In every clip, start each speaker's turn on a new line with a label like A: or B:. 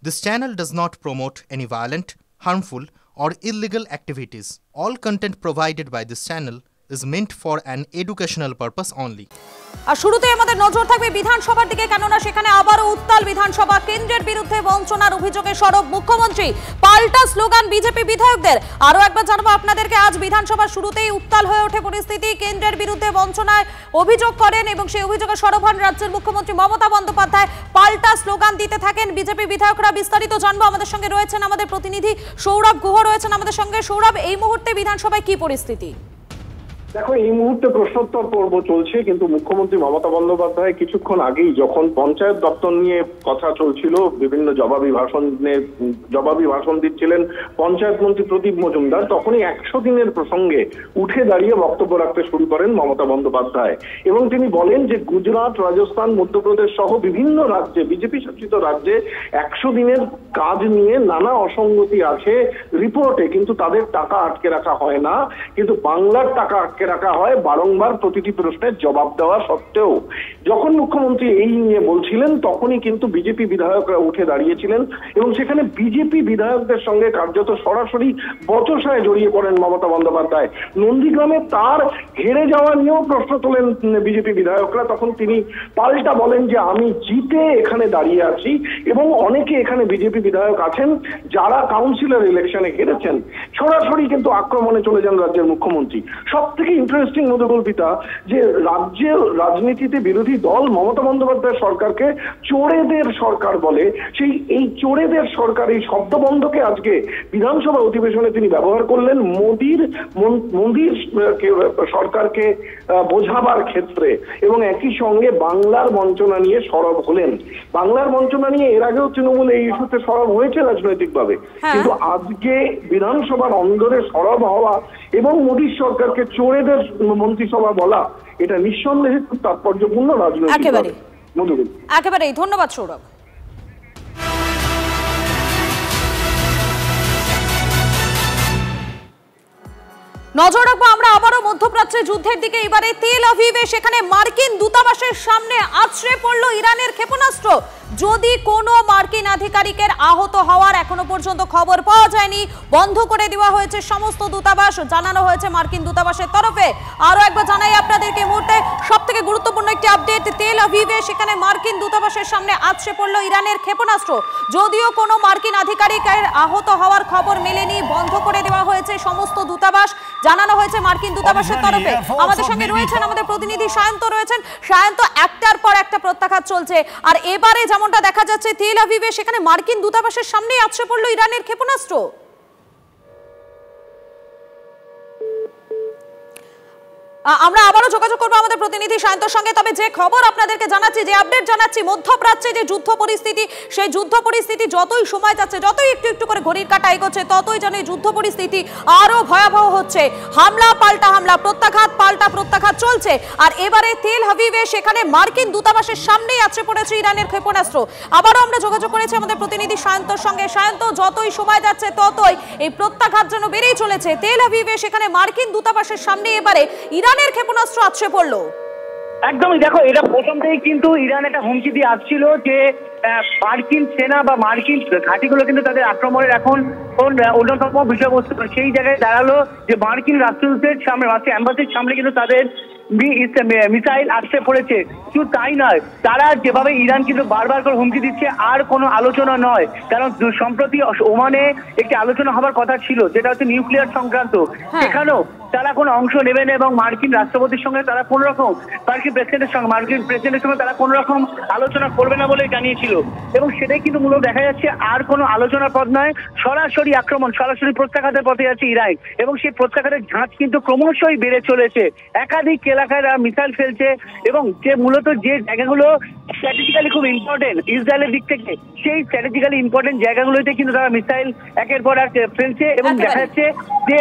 A: This channel does not promote any violent, harmful, or illegal activities. All content provided by this channel is meant for an educational purpose only.
B: আর শুরুতে আমাদের নজর থাকবে বিধানসভার দিকে, কেননা সেখানে আবারও উত্তাল বিধানসভা। কেন্দ্রের বিরুদ্ধে বঞ্চনার অভিযোগে সরব মুখ্যমন্ত্রী, পাল্টা স্লোগান বিজেপি বিধায়কদের। আরও একবার জানাবো আপনাদেরকে, আজ বিধানসভার শুরুতেই উত্তাল হয়ে ওঠে পরিস্থিতি। কেন্দ্রের বিরুদ্ধে বঞ্চনার অভিযোগ করেন এবং সেই অভিযোগে সরব হন রাজ্যের মুখ্যমন্ত্রী মমতা বন্দ্যোপাধ্যায়। পাল্টা স্লোগান দিতে থাকেন বিজেপি বিধায়করা। বিস্তারিত জানবো, আমাদের সঙ্গে রয়েছেন আমাদের প্রতিনিধি সৌরভ গুহ রয়েছেন আমাদের সঙ্গে। সৌরভ, এই মুহূর্তে বিধানসভায় কি পরিস্থিতি?
C: দেখো, এই মুহূর্তে প্রশ্নোত্তর পর্ব চলছে, কিন্তু মুখ্যমন্ত্রী মমতা বন্দ্যোপাধ্যায় কিছুক্ষণ আগেই যখন পঞ্চায়েত দপ্তর নিয়ে কথা চলছিল, বিভিন্ন জবাবি ভাষণ দিচ্ছিলেন পঞ্চায়েত মন্ত্রী প্রদীপ মজুমদার, তখনই 100 দিনের প্রসঙ্গে উঠে দাঁড়িয়ে বক্তব্য রাখতে শুরু করেন মমতা বন্দ্যোপাধ্যায়। এবং তিনি বলেন যে গুজরাট, রাজস্থান, মধ্যপ্রদেশ সহ বিভিন্ন রাজ্যে, বিজেপি শাসিত রাজ্যে 100 দিনের কাজ নিয়ে নানা অসঙ্গতি আছে রিপোর্টে, কিন্তু তাদের টাকা আটকে রাখা হয় না, কিন্তু বাংলার টাকা রাখা হয় বারংবার প্রতিটি প্রশ্নের জবাব দেওয়া সত্ত্বেও। যখন মুখ্যমন্ত্রী এই নিয়ে বলছিলেন তখনই কিন্তু বিজেপি বিধায়করা উঠে দাঁড়িয়েছিলেন এবং সেখানে বিজেপি বিধায়কদের সঙ্গে কার্যত সরাসরি বচসায় জড়িয়ে পড়েন মমতা বন্দ্যোপাধ্যায়। নন্দীগ্রামে তার হেরে যাওয়া নিয়েও প্রশ্ন তোলেন বিজেপি বিধায়করা। তখন তিনি পাল্টা বলেন যে আমি জিতে এখানে দাঁড়িয়ে আছি এবং অনেকে এখানে বিজেপি বিধায়ক আছেন যারা কাউন্সিলর ইলেকশনে হেরেছেন। সরাসরি কিন্তু আক্রমণে চলে যান রাজ্যের মুখ্যমন্ত্রী। সব থেকে ইন্টারেস্টিং মধুকল্পিতা যে রাজ্যের রাজনীতিতে বিরোধী দল মমতা বন্দ্যোপাধ্যায় সরকারকে চোরেদের সরকার বলে, এই চোরেদের সরকার এই শব্দবন্ধকে আজকে বিধানসভা অধিবেশনে তিনি ব্যবহার করলেন মোদির সরকারকে বোঝাবার ক্ষেত্রে, এবং একই সঙ্গে বাংলার বঞ্চনা নিয়ে সরব হলেন। বাংলার বঞ্চনা নিয়ে এর আগেও তৃণমূল এই ইস্যুতে সরব হয়েছে রাজনৈতিকভাবে, কিন্তু আজকে বিধানসভার অন্দরে সরব হওয়া এবং মোদীর সরকারকে চোরেদের মন্ত্রিসভা বলা, এটা নিঃসন্দেহে খুব তাৎপর্যপূর্ণ রাজনৈতিক।
B: একেবারেই ধন্যবাদ সৌরভ। নজর রাখবো আমরা আবারও মধ্যপ্রাচ্যের যুদ্ধের দিকে। এবারে তেল আভিভে সেখানে মার্কিন দূতাবাসের সামনে আছড়ে পড়ল ইরানের ক্ষেপণাস্ত্র। যদি কোনো মার্কিন আধিকারিকের আহত হওয়ার এখনো পর্যন্ত খবর পাওয়া যায়নি। বন্ধ করে দেওয়া হয়েছে সমস্ত দূতাবাস, জানানো হয়েছে মার্কিন দূতাবাসের তরফে। আরো একবার জানাই আপনাদেরকে, মুহূর্তে সব থেকে গুরুত্বপূর্ণ একটি আপডেট। তেল আভিভে সেখানে মার্কিন দূতাবাসের সামনে আছড়ে পড়ল ইরানের ক্ষেপণাস্ত্র। যদিও কোনো মার্কিন আধিকারিকের আহত হওয়ার খবর মেলেনি, বন্ধ করে দেওয়া হয়েছে সমস্ত দূতাবাস, জানানো হয়েছে মার্কিন দূতাবাসের তরফে। আমাদের সঙ্গে রয়েছেন আমাদের প্রতিনিধি সায়ন্ত রয়েছেন। সায়ন্ত, একটার পর একটা প্রত্যাঘাত চলছে, আর এবারে যেমনটা দেখা যাচ্ছে তেল আভিভে সেখানে মার্কিন দূতাবাসের সামনেই আছড়ে পড়ল ইরানের ক্ষেপণাস্ত্র। আমরা আবারও যোগাযোগ করবো আমাদের প্রতিনিধি সায়ন্তর সঙ্গে। তবে যে খবর আপনাদেরকে জানাচ্ছি, যে আপডেট জানাচ্ছি, মধ্যপ্রাচ্যে যে যুদ্ধ পরিস্থিতি, সেই যুদ্ধ পরিস্থিতি যতই সময় যাচ্ছে, যতই একটু একটু করে ঘড়ির কাঁটা এগোচ্ছে, ততই যেন এই যুদ্ধ পরিস্থিতি আরো ভয়াবহ হচ্ছে। হামলা পাল্টা হামলা, প্রত্যাঘাত পাল্টা প্রত্যাঘাত চলছে। আর এবারে তেল আভিভে সেখানে মার্কিন দূতাবাসের সামনেই আছড়ে পড়েছে ইরানের ক্ষেপণাস্ত্র। আবারও আমরা যোগাযোগ করেছি আমাদের প্রতিনিধি সায়ন্তর সঙ্গে। সায়ন্ত, যতই সময় যাচ্ছে ততই এই প্রত্যাঘাত যেন বেড়েই চলেছে। তেল আভিভে সেখানে মার্কিন দূতাবাসের সামনে এবারে ইরানের ক্ষেপণাস্ত্র আছড়ে পড়লো।
D: একদমই, দেখো, এটা প্রথম থেকেই কিন্তু ইরান একটা হুমকি দিয়ে আসছিল যে মার্কিন সেনা বা মার্কিন ঘাঁটিগুলো কিন্তু তাদের আক্রমণের এখন অন্যতম বিষয়বস্তু। সেই জায়গায় দাঁড়ালো যে মার্কিন রাষ্ট্রদূতের সামনে, অ্যাম্বাসির সামনে কিন্তু তাদের মিসাইল আসতে পড়েছে। শুধু তাই নয়, তারা যেভাবে ইরান কিন্তু বারবার করে হুমকি দিচ্ছে, আর কোনো আলোচনা নয়। কারণ সম্প্রতি ওমানে একটি আলোচনা হবার কথা ছিল, যেটা হচ্ছে নিউক্লিয়ার সংক্রান্ত। সেখানেও তারা কোনো অংশ নেবে না এবং মার্কিন রাষ্ট্রপতির সঙ্গে তারা কোনো রকম, মার্কিন প্রেসিডেন্টের সঙ্গে তারা কোনো রকম আলোচনা করবে না বলে জানিয়েছিল। এবং সেটাই কিন্তু মূলত দেখা যাচ্ছে আর কোনো আলোচনার পথ নয়, সরাসরি আক্রমণ, সরাসরি প্রত্যাঘাতের পথে যাচ্ছে ইরান। এবং সেই প্রত্যাঘাতের ঝাঁজ কিন্তু ক্রমশই বেড়ে চলেছে। একাধিক এলাকায় তারা মিসাইল ফেলছে এবং যে মূলত যে জায়গাগুলো স্ট্র্যাটেজিক্যালি খুব ইম্পর্টেন্ট ইসরায়েলের দিক থেকে, সেই স্ট্র্যাটেজিক্যালি ইম্পর্টেন্ট জায়গাগুলোতে কিন্তু তারা মিসাইল একের পর এক ফেলছে। এবং দেখা যাচ্ছে যে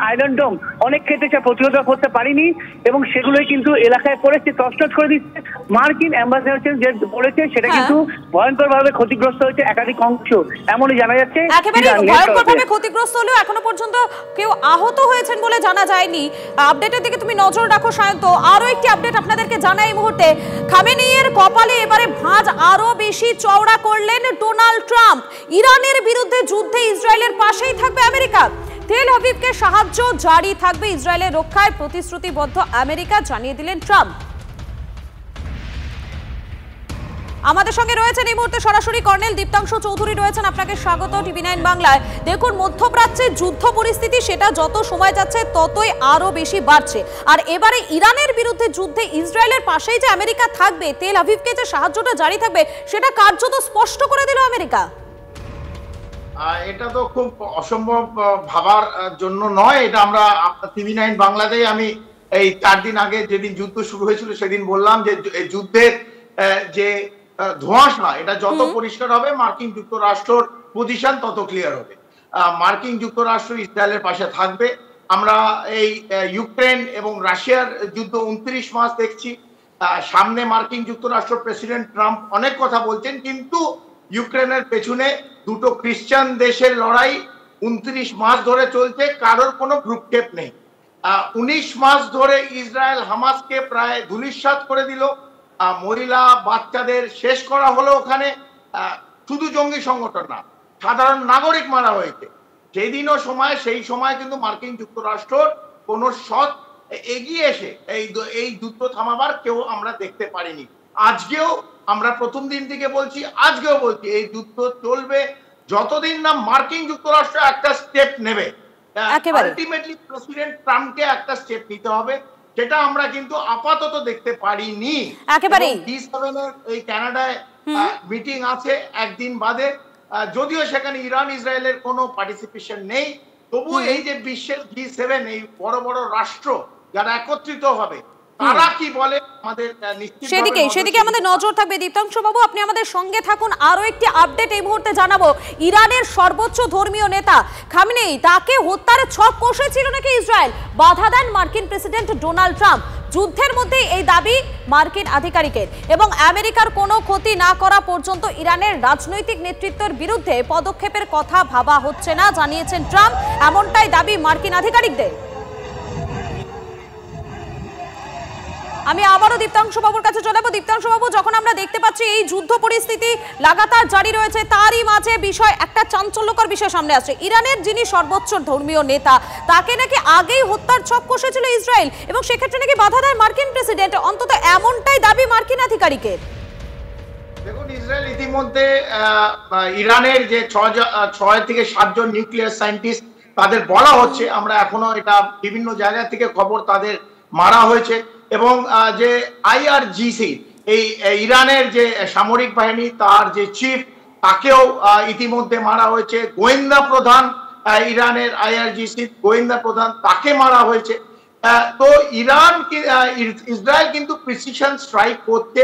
D: আয়রন ডোম অনেক ক্ষেত্রে প্রতিরোধ করতে পারেনি এবং সেগুলোই কিন্তু এলাকায় পড়েছে, তছনছ করে দিচ্ছে। মার্কিন অ্যাম্বাসেডর যে বলেছে সেটা কিন্তু ভয়ঙ্কর ভাবে ক্ষতিগ্রস্ত হয়েছে একাধিক অংশ, এমনই জানা যাচ্ছে।
B: একেবারে ভয়ঙ্করভাবে ক্ষতিগ্রস্ত হলেও এখনো পর্যন্ত কেউ আহত হয়েছেন বলে জানা যায়নি। আপডেটের দিকে তুমি নজর রাখো সায়ন্ত। আরো একটি আপডেট আপনাদেরকে জানাই এই মুহূর্তে, খামেনেইয়ের কপালে এবারে ভাঁজ আরো বেশি চওড়া করলেন ডোনাল্ড ট্রাম্প। ইরানের বিরুদ্ধে যুদ্ধে ইসরায়েলের পাশেই থাকবে আমেরিকা। তেল আভিভকে সাহায্য জারি থাকবে ইসরায়েলের রক্ষায় প্রতিশ্রুতিবদ্ধ আমেরিকা, জানিয়ে দিলেন ট্রাম্প। আমাদের সঙ্গে রয়েছেন এই মুহূর্তে সরাসরি কর্নেল দীপ্তাংশু চৌধুরী রয়েছেন, আপনাকে স্বাগত টিভি9 বাংলায়। দেখুন, মধ্যপ্রাচ্যের যুদ্ধ পরিস্থিতি সেটা যত সময় যাচ্ছে ততই আরো বেশি বাড়ছে, আর এবারে ইরানের বিরুদ্ধে যুদ্ধে ইসরায়েলের পাশেই যে আমেরিকা থাকবে, তেল আভিভকে যে সাহায্যটা জারি থাকবে, সেটা কার্যত স্পষ্ট করে দিল আমেরিকা।
E: এটা তো খুব অসম্ভব ভাবার জন্য নয়, এটা আমরা টিভি9 বাংলাতেই আমি এই 4 দিন আগে যেদিন যুদ্ধ শুরু হয়েছিল সেদিন বললাম যে যুদ্ধের যে ধোঁয়াশা এটা যত পরিষ্কার হবে, মার্কিন যুক্তরাষ্ট্রের পজিশন তত ক্লিয়ার হবে। মার্কিন যুক্তরাষ্ট্র ইসরায়েলের পাশে থাকবে। আমরা এই ইউক্রেন এবং রাশিয়ার যুদ্ধ 29 মাস দেখছি। সামনে মার্কিন যুক্তরাষ্ট্র প্রেসিডেন্ট ট্রাম্প অনেক কথা বলছেন, কিন্তু ইউক্রেনের পেছনে দুটো খ্রিস্টান দেশের লড়াই 29 মাস ধরে চলছে, কারোর কোনো ভ্রুক্ষেপ নেই। 19 মাস ধরে ইসরায়েল হামাসকে প্রায় ধূলিসাৎ করে দিল, মহিলা বাচ্চাদের শেষ করা হলো ওখানে। শুধু জঙ্গি সংগঠন না, সাধারণ নাগরিক মারা হয়েছে। যেদিনও সেই সময় কিন্তু মার্কিন যুক্তরাষ্ট্র কোন সৎ এগিয়ে এসে এই যুদ্ধ থামাবার কেউ আমরা দেখতে পারিনি। আজকেও আমরা প্রথম দিন থেকে বলছি, আজকেও বলছি, এই যুদ্ধ চলবে যতদিন না মার্কিন যুক্তরাষ্ট্র একটা স্টেপ নেবে। আলটিমেটলি প্রেসিডেন্ট ট্রাম্পকে একটা স্টেপ নিতে হবে, যেটা আমরা কিন্তু আপাতত দেখতে পারিনি।
B: একেবারে
E: G7 এর এই কানাডায় মিটিং আছে একদিন বাদে, যদিও সেখানে ইরান ইসরায়েলের কোনো পার্টিসিপেশন নেই, তবু এই যে বিশ্বের G7 এই বড় বড় রাষ্ট্র যারা একত্রিত হবে, তারা কি বলে আমাদের
B: সেদিকে আমাদের নজর থাকবে। দীপ্তাংশু বাবু, আপনি আমাদের সঙ্গে থাকুন। আরো একটি আপডেট এই মুহূর্তে জানাবো, ইরানের সর্বোচ্চ ধর্মীয় নেতা খামেনেই, তাকে হত্যার ছক কষেছিল নাকি ইসরায়েল, বাধা দেন মার্কিন প্রেসিডেন্ট ডোনাল্ড ট্রাম্প। যুদ্ধের মধ্যে এই দাবি মার্কিন আধিকারিকের, এবং আমেরিকার কোনো ক্ষতি না করা পর্যন্ত ইরানের রাজনৈতিক নেতৃত্বের বিরুদ্ধে পদক্ষেপের কথা ভাবা হচ্ছে না, জানিয়েছেন ট্রাম্প। এমনটাই দাবি মার্কিন আধিকারিকদের। আমি আবারও দীপ্তাংশু বাবুর কাছে চলে যাবো। দীপ্তাংশু বাবু, যখন আমরা দেখতে পাচ্ছি এই যুদ্ধ পরিস্থিতি লাগাতার জারি রয়েছে, তারই মাঝে একটা চাঞ্চল্যকর বিষয় সামনে আসছে। ইরানের যিনি সর্বোচ্চ ধর্মীয় নেতা, তাকে নাকি আগেই হত্যার ছক কষেছিল ইসরায়েল, এবং সেক্ষেত্রে নাকি বাধা দেয় মার্কিন প্রেসিডেন্ট, অন্তত এমনটাই দাবি মার্কিন আধিকারিকের।
E: দেখুন, ইসরায়েল ইতিমধ্যে ইরানের যে 6 থেকে 7 জন নিউক্লিয়ার সায়েন্টিস্ট, তাদের বলা হচ্ছে, আমরা এখনো এটা বিভিন্ন জায়গা থেকে খবর, তাদের মারা হয়েছে। এবং যে IRGC, এই ইরানের যে সামরিক বাহিনী, তার যে চিফ, তাকেও ইতিমধ্যে মারা হয়েছে। গোয়েন্দা প্রধান, ইরানের IRGC গোয়েন্দা প্রধান, তাকে মারা হয়েছে। তো ইসরায়েল কিন্তু প্রিসিশন স্ট্রাইক করতে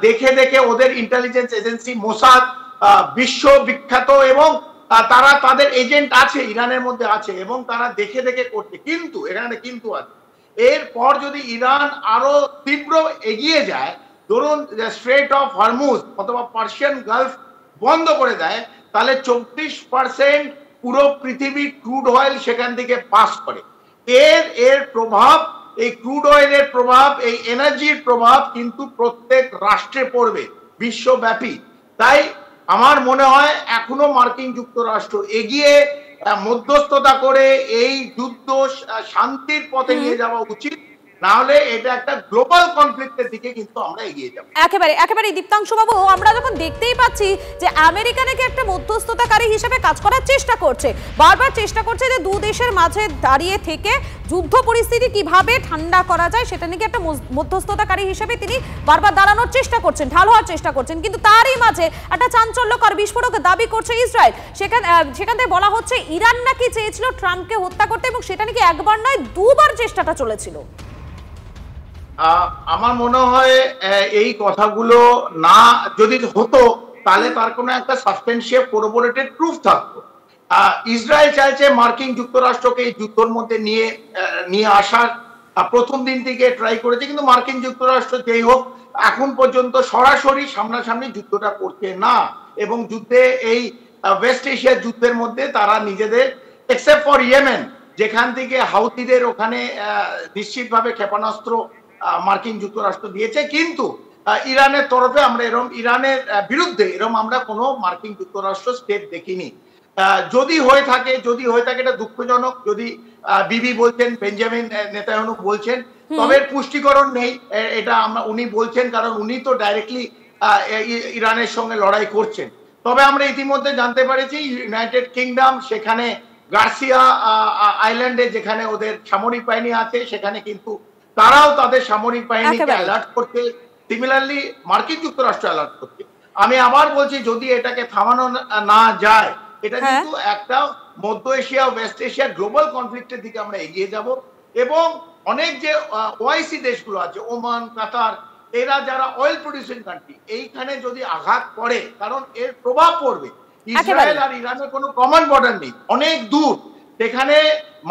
E: দেখে দেখে ওদের ইন্টেলিজেন্স এজেন্সি মোসাদ বিশ্ববিখ্যাত, এবং তারা তাদের এজেন্ট আছে ইরানের মধ্যে আছে, এবং তারা দেখে দেখে করছে। কিন্তু এখানে কিন্তু আছে, এরপর যদি ইরান আরো তীব্র এগিয়ে যায়, ধরুন স্ট্রেট অফ হরমুজ অথবা পার্সিয়ান গালফ বন্ধ করে দেয়, তাহলে 24% পুরো পৃথিবীর ক্রুড অয়েল সেখান থেকে পাস করে। এর প্রভাব, এই ক্রুড অয়েলের প্রভাব, এই এনার্জির প্রভাব কিন্তু প্রত্যেক রাষ্ট্রে পড়বে বিশ্বব্যাপী। তাই আমার মনে হয় এখনো মার্কিন যুক্তরাষ্ট্র এগিয়ে মধ্যস্থতা করে এই যুদ্ধ শান্তির পথে নিয়ে যাওয়া উচিত, না হলে এটা একটা গ্লোবাল কনফ্লিক্টের দিকে কিন্তু আমরা এগিয়ে যাব।
B: একেবারে দীপ্তাংশু বাবু, আমরা যখন দেখতেই পাচ্ছি যে আমেরিকা নাকি একটা মধ্যস্থতাকারী হিসেবে কাজ করার চেষ্টা করছে, বারবার চেষ্টা করছে যে দু দেশের মাঝে দাঁড়িয়ে থেকে যুদ্ধ পরিস্থিতি কিভাবে ঠান্ডা করা যায়, সেটা নাকি একটা মধ্যস্থতাকারী হিসেবে তিনি বারবার দাঁড়ানোর চেষ্টা করছেন, ঢাল হওয়ার চেষ্টা করছেন। কিন্তু তারই মাঝে একটা চাঞ্চল্যকর বিস্ফোরক দাবি করছে ইসরায়েল। সেখান থেকে বলা হচ্ছে ইরান নাকি চেয়েছিল ট্রাম্পকে হত্যা করতে, এবং সেটা নাকি একবার নয় দুবার চেষ্টাটা চলেছিল।
E: আমার মনে হয় এই কথাগুলো না যদি হতো, তাহলে তার কোনো একটা সাসপেন্সিভ কোরোবোরেটেড প্রুফ থাকতো। ইসরায়েল চাইছে মার্কিন যুক্তরাষ্ট্রকে এই যুদ্ধের মধ্যে নিয়ে আসার, প্রথম দিন থেকে ট্রাই করেছে, কিন্তু মার্কিন যুক্তরাষ্ট্র যেই হোক এখন পর্যন্ত সরাসরি সামনাসামনি যুদ্ধটা করছে না, এবং যুদ্ধে এই ওয়েস্ট এশিয়ার যুদ্ধের মধ্যে তারা নিজেদের এক্সেপ্ট ফর ইয়েমেন, যেখান থেকে হাউথিদের ওখানে নিশ্চিতভাবে ক্ষেপণাস্ত্র মার্কিন যুক্তরাষ্ট্র দিয়েছে, কিন্তু ইরানের তরফে আমরা এরকম ইরানের বিরুদ্ধে এরকম আমরা কোনো মার্কিন যুক্তরাষ্ট্র স্টেপ দেখিনি। যদি হয়ে থাকে এটা দুঃখজনক, যদি বিবি বলছেন, বেঞ্জামিন নেতানিয়াহু বলছেন, তবে পুষ্টিকরণ নেই, এটা উনি বলছেন কারণ উনি তো ডাইরেক্টলি ইরানের সঙ্গে লড়াই করছেন। তবে আমরা ইতিমধ্যে জানতে পারেছি ইউনাইটেড কিংডম সেখানে গার্সিয়া আইল্যান্ডে যেখানে ওদের সামরিক বাহিনী আছে, সেখানে কিন্তু তারাও তাদের সামরিক বাহিনীকে অ্যালার্ট করতে, সিমিলারলি মার্কিন যুক্তরাষ্ট্র অ্যালার্ট করতে। আমি আবার বলছি, যদি এটাকে থামানো না যায়, এটা কিন্তু একটা মধ্য এশিয়া ওয়েস্ট এশিয়া গ্লোবাল কনফ্লিক্টের দিকে আমরা এগিয়ে যাব। এবং অনেক যে ওআইসি দেশগুলো আছে, ওমান, কাতার, এরা যারা অয়েল প্রডিউসিং কান্ট্রি, এইখানে যদি আঘাত পড়ে, কারণ এর প্রভাব পড়বে। ইসরায়েল আর ইরানের কোনো কমন বর্ডার নেই, অনেক দূর, সেখানে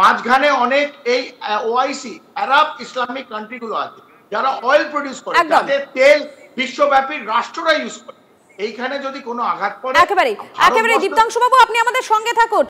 E: মাঝখানে অনেক এই ওআইসি আরব ইসলামিক কান্ট্রিগুলো আছে যারা অয়েল প্রডিউস করে, যাদের তেল বিশ্বব্যাপী রাষ্ট্ররা ইউজ করে। এইখানে যদি কোনো আঘাত পড়ে,
B: একেবারে দীপ্তাংশু বাবু আপনি আমাদের সঙ্গে থাকুন।